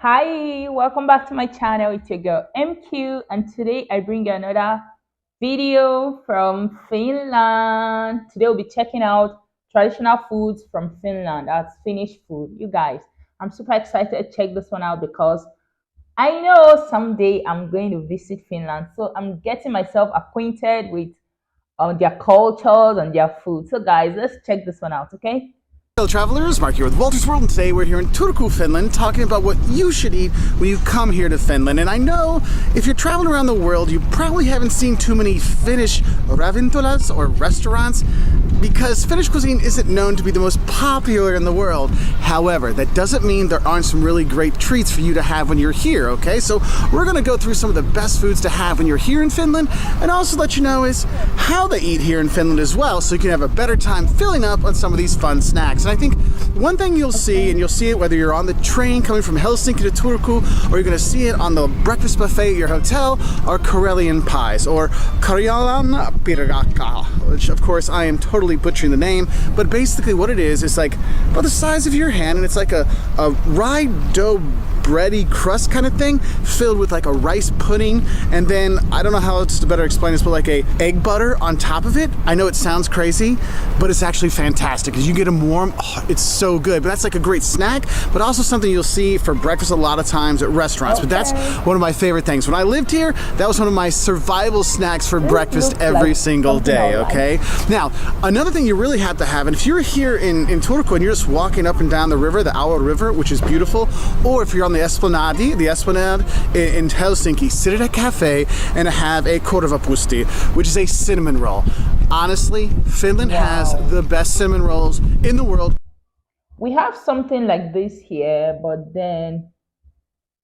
Hi, welcome back to my channel. It's your girl MQ, and today I bring you another video from Finland. Today we'll be checking out traditional foods from Finland. That's Finnish food. You guys, I'm super excited to check this one out because I know someday I'm going to visit Finland. So I'm getting myself acquainted with their cultures and their food. So guys, let's check this one out, okay? Hello travelers, Mark here with Walter's World, and today we're here in Turku, Finland, talking about what you should eat when you come here to Finland. And I know if you're traveling around the world, you probably haven't seen too many Finnish ravintolas or restaurants because Finnish cuisine isn't known to be the most popular in the world. However, that doesn't mean there aren't some really great treats for you to have when you're here, okay? So we're gonna go through some of the best foods to have when you're here in Finland, and also let you know is how they eat here in Finland as well, so you can have a better time filling up on some of these fun snacks. And I think one thing you'll see, and you'll see it whether you're on the train coming from Helsinki to Turku, or you're gonna see it on the breakfast buffet at your hotel, are Karelian pies, or Karjalan pirkaka, which of course I am totally butchering the name, but basically what it is like about the size of your hand, and it's like a rye dough bready crust kind of thing filled with like a rice pudding, and then I don't know how else to better explain this, but like a egg butter on top of it. I know it sounds crazy, but it's actually fantastic because you get them warm. Oh, it's so good. But that's like a great snack, but also something you'll see for breakfast a lot of times at restaurants. But that's one of my favorite things. When I lived here, that was one of my survival snacks for breakfast every single day, okay? Now, another thing you really have to have, and if you're here in Turku and you're just walking up and down the river, the Aue River, which is beautiful, or if you're on the Esplanade in Helsinki, sit at a cafe and have a korvapusti, which is a cinnamon roll. Honestly, Finland has the best cinnamon rolls in the world. We have something like this here, but then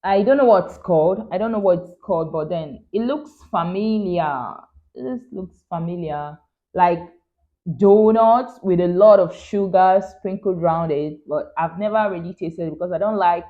I don't know what it's called. I don't know what it's called, but then it looks familiar. This looks familiar, like donuts with a lot of sugar sprinkled around it. But I've never really tasted it because I don't like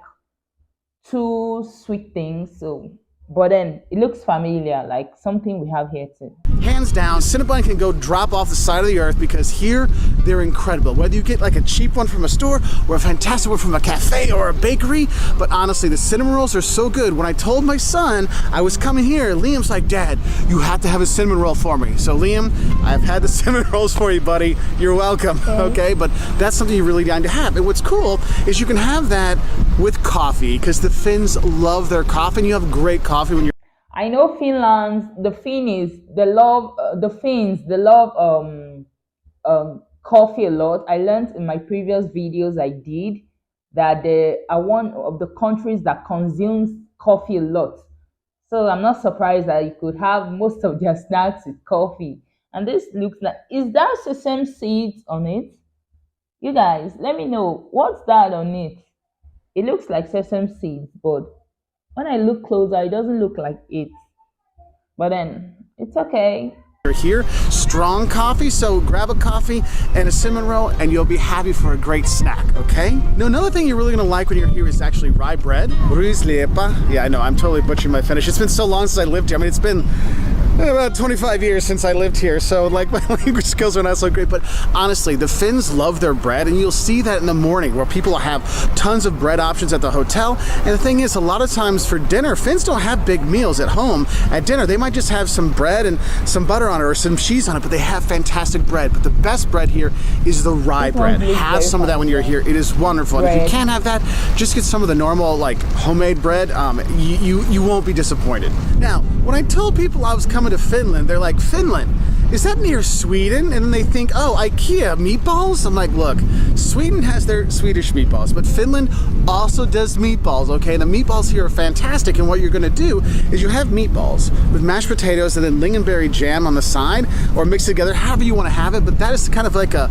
too sweet things. So, but then it looks familiar, like something we have here too. Hands down, Cinnabon can go drop off the side of the earth because here they're incredible. Whether you get like a cheap one from a store or a fantastic one from a cafe or a bakery, but honestly, the cinnamon rolls are so good. When I told my son I was coming here, Liam's like, "Dad, you have to have a cinnamon roll for me." So Liam, I've had the cinnamon rolls for you, buddy. You're welcome, okay? But that's something you really need to have. And what's cool is you can have that with coffee because the Finns love their coffee, and you have great coffee when you're I know the Finnish, they love the Finns, they love coffee a lot. I learned in my previous videos I did that they are one of the countries that consumes coffee a lot. So I'm not surprised that you could have most of their snacks with coffee. And this looks like, is that sesame seeds on it? You guys, let me know what's that on it. It looks like sesame seeds, but when I look closer, it doesn't look like it. But then it's okay. here. Strong coffee, so grab a coffee and a cinnamon roll and you'll be happy for a great snack, okay? Now, another thing you're really gonna like when you're here is actually rye bread. Yeah, I know, I'm totally butchering my Finnish. It's been so long since I lived here. I mean, it's been about 25 years since I lived here, so like my language skills are not so great, but honestly, the Finns love their bread, and you'll see that in the morning where people have tons of bread options at the hotel. And the thing is, a lot of times for dinner, Finns don't have big meals at home. At dinner, they might just have some bread and some butter on it or some cheese on it, but they have fantastic bread. But the best bread here is the rye bread. Have some of that when you're here. It is wonderful. And if you can't have that, just get some of the normal like homemade bread. You won't be disappointed. Now, when I told people I was coming to Finland, they're like, "Finland? Is that near Sweden?" And then they think, "Oh, IKEA meatballs?" I'm like, look, Sweden has their Swedish meatballs, but Finland also does meatballs, okay? The meatballs here are fantastic, and what you're gonna do is you have meatballs with mashed potatoes and then lingonberry jam on the side, or mix it together, however you wanna have it, but that is kind of like a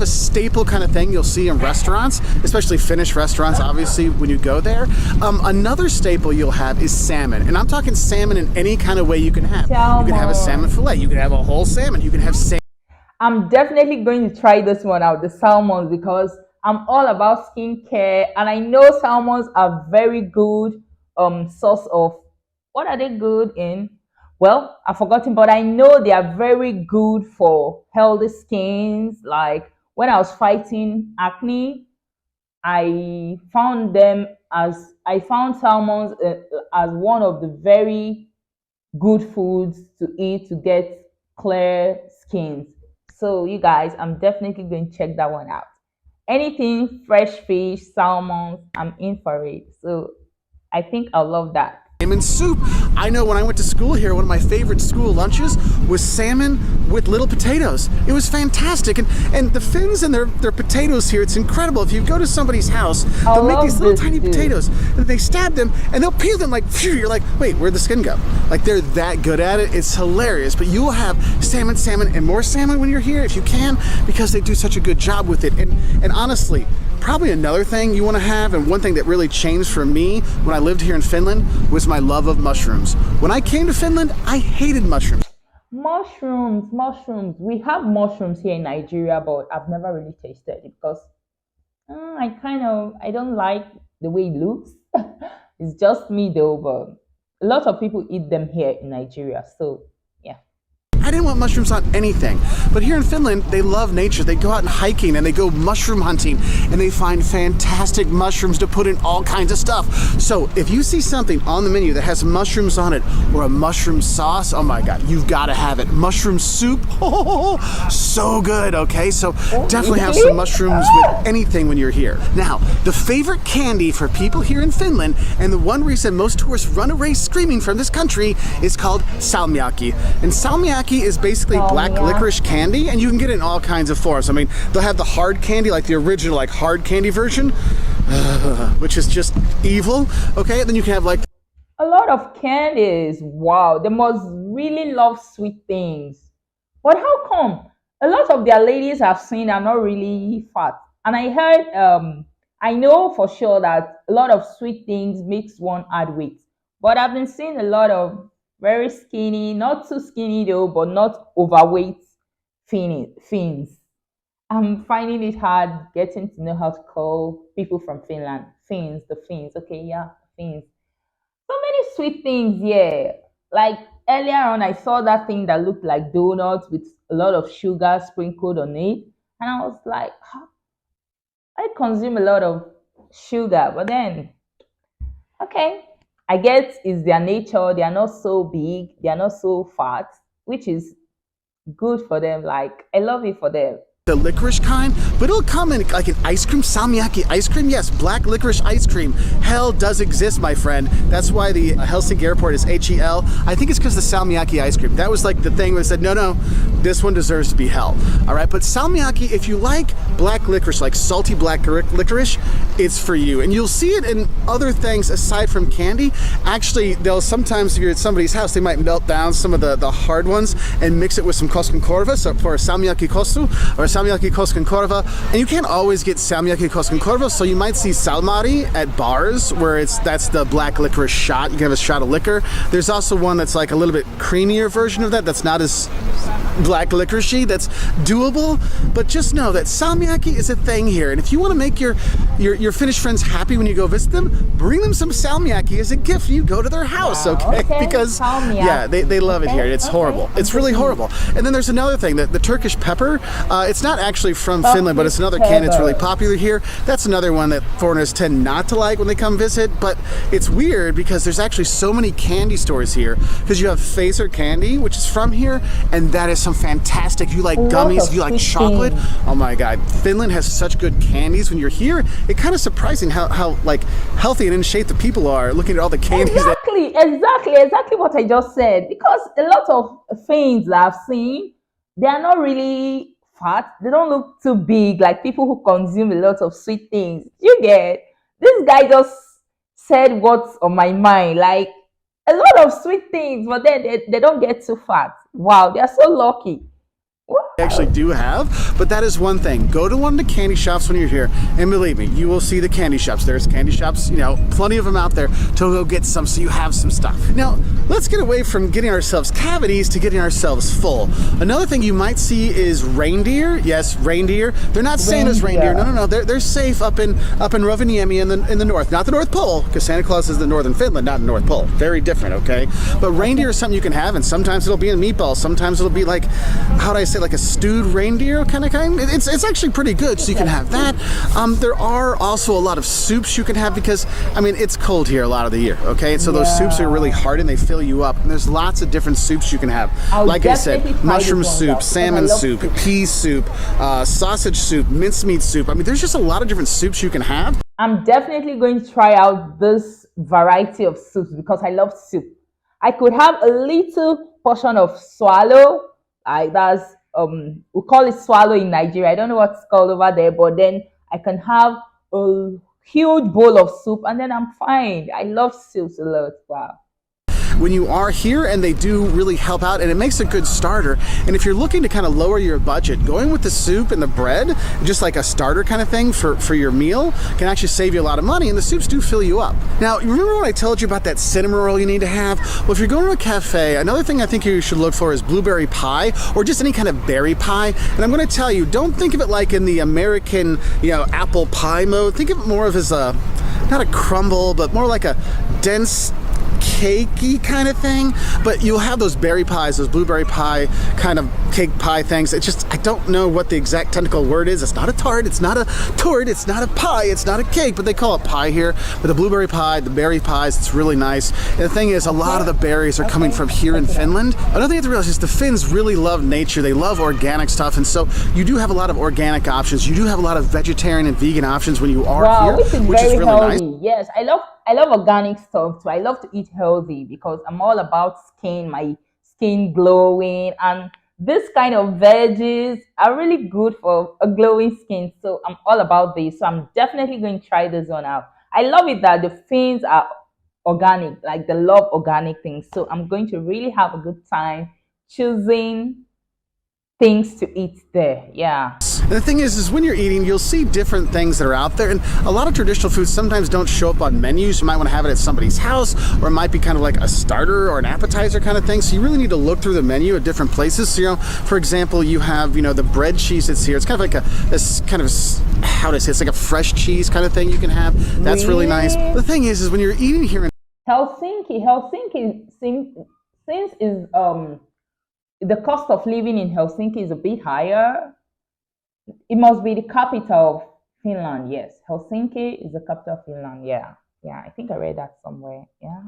staple kind of thing you'll see in restaurants, especially Finnish restaurants, obviously, when you go there. Another staple you'll have is salmon, and I'm talking salmon in any kind of way you can have. You can have a salmon fillet, you can have a whole salmon, you can have salmon. I'm definitely going to try this one out, the salmons, because I'm all about skincare, and I know salmons are very good source of, what are they good in? Well, I've forgotten, but I know they are very good for healthy skins. Like when I was fighting acne, I found them as I found salmon as one of the very good foods to eat to get clear skins. So you guys, I'm definitely going to check that one out. Anything fresh fish, salmon, I'm in for it. So I think I'll love that. Salmon soup. I know when I went to school here, one of my favorite school lunches was salmon with little potatoes. It was fantastic. And the Finns and their potatoes here, it's incredible. If you go to somebody's house, they'll make these little tiny potatoes and they stab them and they'll peel them like, phew, you're like, wait, where'd the skin go? Like they're that good at it. It's hilarious. But you will have salmon, and more salmon when you're here if you can, because they do such a good job with it. And honestly, probably another thing you want to have, and one thing that really changed for me when I lived here in Finland, was my love of mushrooms. When I came to Finland, I hated mushrooms. Mushrooms. We have mushrooms here in Nigeria, but I've never really tasted it because I don't like the way it looks. It's just me though, but a lot of people eat them here in Nigeria. So yeah. I didn't want mushrooms on anything. But here in Finland, they love nature. They go out and hiking and they go mushroom hunting and they find fantastic mushrooms to put in all kinds of stuff. So if you see something on the menu that has mushrooms on it or a mushroom sauce, oh my God, you've got to have it. Mushroom soup, oh, so good, okay? So definitely have some mushrooms with anything when you're here. Now, the favorite candy for people here in Finland, and the one reason most tourists run away screaming from this country, is called 𝐋𝐈𝐊𝐄. And 𝐋𝐈𝐊𝐄 is basically black licorice candy, and you can get it in all kinds of forms. I mean, they'll have the hard candy, like the original like hard candy version, which is just evil, okay? And then you can have like a lot of candies. Wow, they must really love sweet things. But how come a lot of their ladies I've seen are not really fat? And I heard, I know for sure that a lot of sweet things makes one add weight. But I've been seeing a lot of very skinny, not too skinny though, but not overweight Finns. I'm finding it hard getting to know how to call people from Finland Finns, the Finns. Okay, yeah, Finns. So many sweet things, yeah. Like earlier on, I saw that thing that looked like donuts with a lot of sugar sprinkled on it, and I was like, "Huh, I consume a lot of sugar," but then, okay, I guess it's their nature. They are not so big, they are not so fat, which is good for them. Like, I love it for them. the licorice kind, but it'll come in like an ice cream, 𝐋𝐈𝐊𝐄 ice cream. Yes, black licorice ice cream. Hell does exist, my friend. That's why the Helsinki airport is HEL. I think it's because the 𝐋𝐈𝐊𝐄 ice cream. That was like the thing where they said, no, this one deserves to be hell. All right, but 𝐋𝐈𝐊𝐄, if you like black licorice, like salty black licorice, it's for you. And you'll see it in other things aside from candy. Actually, they'll sometimes, if you're at somebody's house, they might melt down some of the hard ones and mix it with some 𝐂𝐂𝐂𝐂𝐂𝐂𝐂, so for 𝐿miakki kossu or 𝐿miakki 𝐂𝐂𝐂𝐂𝐂𝐂. And you can't always get 𝐿miakki 𝐂𝐂𝐂𝐂𝐂𝐂, so you might see salmari at bars where that's the black licorice shot. You can have a shot of liquor. There's also one that's like a little bit creamier version of that, that's not as black licoricey, that's doable. But just know that 𝐿miakki is a thing here, and if you want to make your Finnish friends happy when you go visit them, bring them some 𝐿miakki as a gift when you go to their house. Okay. Because yeah, they love it here. It's horrible. It's really horrible. And then there's another thing, the Turkish pepper. It's not actually from Finland, but it's another candy that's really popular here. That's another one that foreigners tend not to like when they come visit. But it's weird because there's actually so many candy stores here, because you have Fazer candy, which is from here, and that is some fantastic. You like gummies, you like chocolate. Oh my God, Finland has such good candies. When you're here, it's kind of surprising how like healthy and in shape the people are, looking at all the candies. Exactly what I just said. Because a lot of things that I've seen, they are not really fat. They don't look too big, like people who consume a lot of sweet things. You get, this guy just said what's on my mind, like a lot of sweet things, but then they don't get too fat. Wow, they're so lucky. Actually do have, but that is one thing. Go to one of the candy shops when you're here, and believe me, you will see the candy shops. There's candy shops, you know, plenty of them out there, to go get some so you have some stuff. Now, let's get away from getting ourselves cavities to getting ourselves full. Another thing you might see is reindeer. Yes, reindeer. They're not Santa's reindeer. No. They're safe up in Rovaniemi in the north, not the North Pole, because Santa Claus is the northern Finland, not the North Pole. Very different, okay? But reindeer is something you can have, and sometimes it'll be in meatballs. Sometimes it'll be like, how do I say, like a stewed reindeer kind of kind. It's actually pretty good, so you can have that. There are also a lot of soups you can have because, I mean, it's cold here a lot of the year, okay? So those soups are really hard and they fill you up. And there's lots of different soups you can have. Like I said, mushroom soup, salmon soup, pea soup, sausage soup, mincemeat soup. I mean, there's just a lot of different soups you can have. I'm definitely going to try out this variety of soups because I love soup. I could have a little portion of swallow, like that's we call it swallow in Nigeria. I don't know what it's called over there, but then I can have a huge bowl of soup and then I'm fine. I love soups a lot. Wow. When you are here, and they do really help out, and it makes a good starter. And if you're looking to kind of lower your budget, going with the soup and the bread, just like a starter kind of thing for your meal, can actually save you a lot of money, and the soups do fill you up. Now, remember when I told you about that cinnamon roll you need to have? Well, if you're going to a cafe, another thing I think you should look for is blueberry pie, or just any kind of berry pie. And I'm going to tell you, don't think of it like in the American, apple pie mode. Think of it more of as not a crumble, but more like a dense, cakey kind of thing. But you'll have those berry pies, those blueberry pie kind of cake pie things. It's just, I don't know what the exact technical word is. It's not a tart, it's not a torte, it's not a pie, it's not a cake, but they call it pie here. But the blueberry pie, the berry pies, it's really nice. And the thing is, a lot of the berries are coming from here in Finland. Another thing you have to realize is the Finns really love nature. They love organic stuff, and so you do have a lot of organic options. You do have a lot of vegetarian and vegan options when you are here, which is really healthy. nice. Yes, I love organic stuff too. I love to eat healthy because I'm all about skin, my skin glowing, and this kind of veggies are really good for a glowing skin. So I'm all about this. So I'm definitely going to try this one out. I love it that the Finns are organic, like they love organic things. So I'm going to really have a good time choosing things to eat there. Yeah. And the thing is when you're eating, you'll see different things that are out there, and a lot of traditional foods sometimes don't show up on menus. You might want to have it at somebody's house, or it might be kind of like a starter or an appetizer kind of thing. So you really need to look through the menu at different places. So, for example, you have, the bread cheese that's here. It's kind of like this kind of, how to say, it's like a fresh cheese kind of thing you can have. That's really nice. The thing is when you're eating here in Helsinki since is the cost of living in Helsinki is a bit higher. It must be the capital of Finland. Yes, Helsinki is the capital of Finland. Yeah, I think I read that somewhere. Yeah,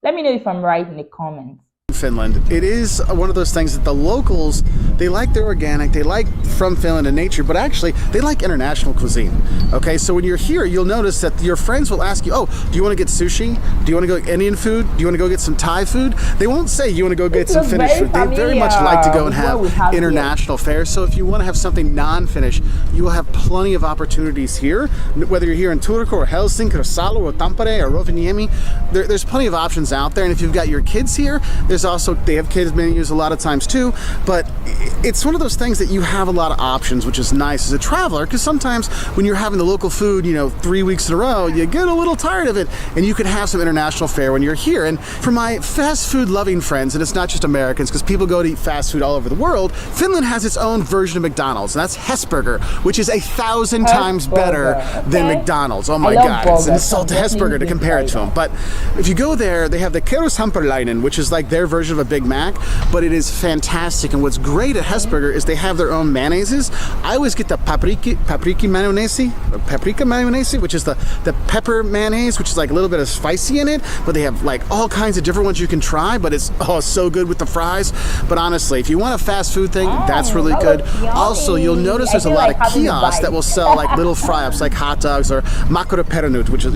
let me know if I'm right in the comments. Finland. It is one of those things that the locals, they like their organic, they like from Finland and nature, but actually they like international cuisine. Okay, so when you're here, you'll notice that your friends will ask you, oh, do you want to get sushi? Do you want to go Indian food? Do you want to go get some Thai food? They won't say you want to go get some Finnish food. They very much like to go and have international fare. So if you want to have something non-Finnish, you will have plenty of opportunities here, whether you're here in Turku or Helsinki or Salo or Tampere or Rovaniemi. There's plenty of options out there, and if you've got your kids here, they have kids menus a lot of times too, but it's one of those things that you have a lot of options, which is nice as a traveler, because sometimes when you're having the local food, 3 weeks in a row, you get a little tired of it, and you can have some international fare when you're here. And for my fast food loving friends, and it's not just Americans, because people go to eat fast food all over the world, Finland has its own version of McDonald's, and that's Hesburger, which is 1,000 times better than McDonald's. Oh my God, it's an insult to Hesburger to compare it to them. But if you go there, they have the 𝐻𝐈𝐿𝐿, which is like their version of a Big Mac, but it is fantastic. And what's great at Hesburger is they have their own mayonnaises. I always get the paprika mayonnaise, which is the pepper mayonnaise, which is like a little bit of spicy in it, but they have like all kinds of different ones you can try, but it's so good with the fries. But honestly, if you want a fast food thing, that's really good. Also, you'll notice there's a lot of kiosks that will sell like little fry-ups, like hot dogs or makroperunut, which is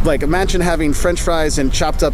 like imagine having French fries and chopped up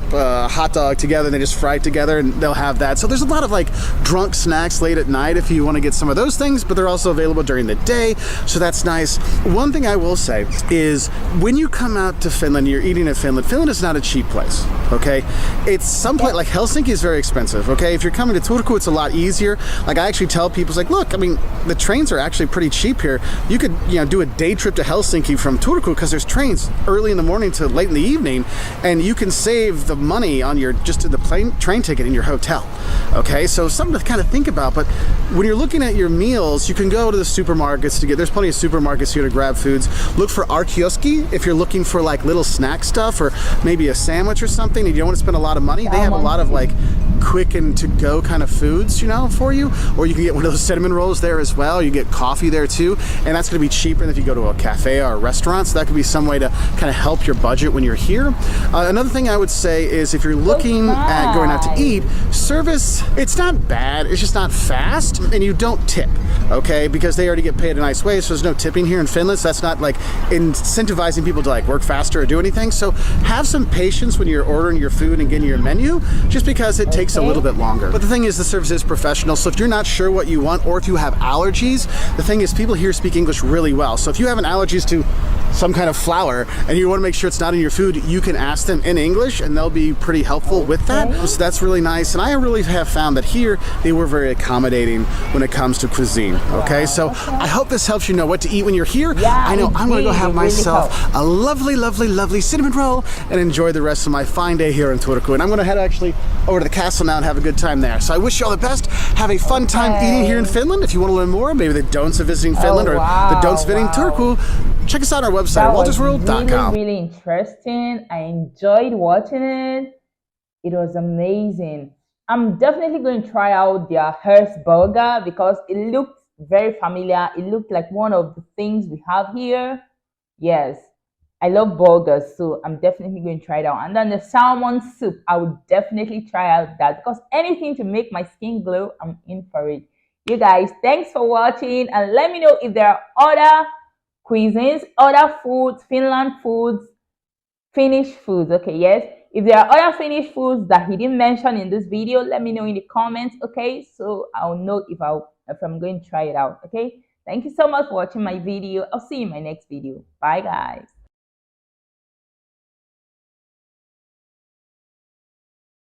hot dog together, and they just fry it together, and they'll have that. So there's a lot of like drunk snacks late at night if you want to get some of those things, but they're also available during the day, so that's nice. One thing I will say is when you come out to Finland, you're eating in Finland is not a cheap place, okay? It's some place like Helsinki is very expensive, okay? If you're coming to Turku, it's a lot easier. Like I actually tell people, it's like, look, I mean, the trains are actually pretty cheap here. You could, do a day trip to Helsinki from Turku because there's trains early in the morning to late in the evening, and you can save the money on your train ticket in your hotel. Okay, so something to kind of think about. But when you're looking at your meals, you can go to the supermarkets there's plenty of supermarkets here to grab foods. Look for 𝐻𝐈𝐿𝐿 if you're looking for like little snack stuff or maybe a sandwich or something and you don't want to spend a lot of money. They have a lot of like quick and to-go kind of foods, you know, for you. Or you can get one of those cinnamon rolls there as well. You get coffee there too, and that's going to be cheaper than if you go to a cafe or a restaurant. So that could be some way to kind of help your budget when you're here. Another thing I would say is if you're looking at going out to eat, service, it's not bad, it's just not fast, and you don't tip, okay? Because they already get paid a nice way, so there's no tipping here in Finland, so that's not like incentivizing people to like work faster or do anything. So have some patience when you're ordering your food and getting your menu, just because it takes a little bit longer. But the thing is, the service is professional, so if you're not sure what you want, or if you have allergies, the thing is, people here speak English really well. So if you have an allergies to some kind of flour and you want to make sure it's not in your food, you can ask them in English and they'll be pretty helpful with that. So that's really nice, and I really have found that here they were very accommodating when it comes to cuisine. Okay, so I hope this helps you know what to eat when you're here. I know I'm going to go have myself a lovely cinnamon roll and enjoy the rest of my fine day here in Turku. And I'm going to head actually over to the castle now and have a good time there. So I wish you all the best. Have a fun time eating here in Finland. If you want to learn more, maybe the don'ts of visiting Finland or the don'ts of visiting Turku, check us out on our website, WaltersWorld.com. Really interesting. I enjoyed watching it. It was amazing. I'm definitely going to try out their Hearst burger because it looked very familiar. It looked like one of the things we have here. Yes, I love burgers, so I'm definitely going to try it out. And then the salmon soup, I would definitely try out that because anything to make my skin glow, I'm in for it. You guys, thanks for watching, and let me know if there are other cuisines, other foods, Finland foods, Finnish foods. Okay, yes. If there are other Finnish foods that he didn't mention in this video, let me know in the comments. Okay, so I'll know if I'm going to try it out. Okay. Thank you so much for watching my video. I'll see you in my next video. Bye, guys.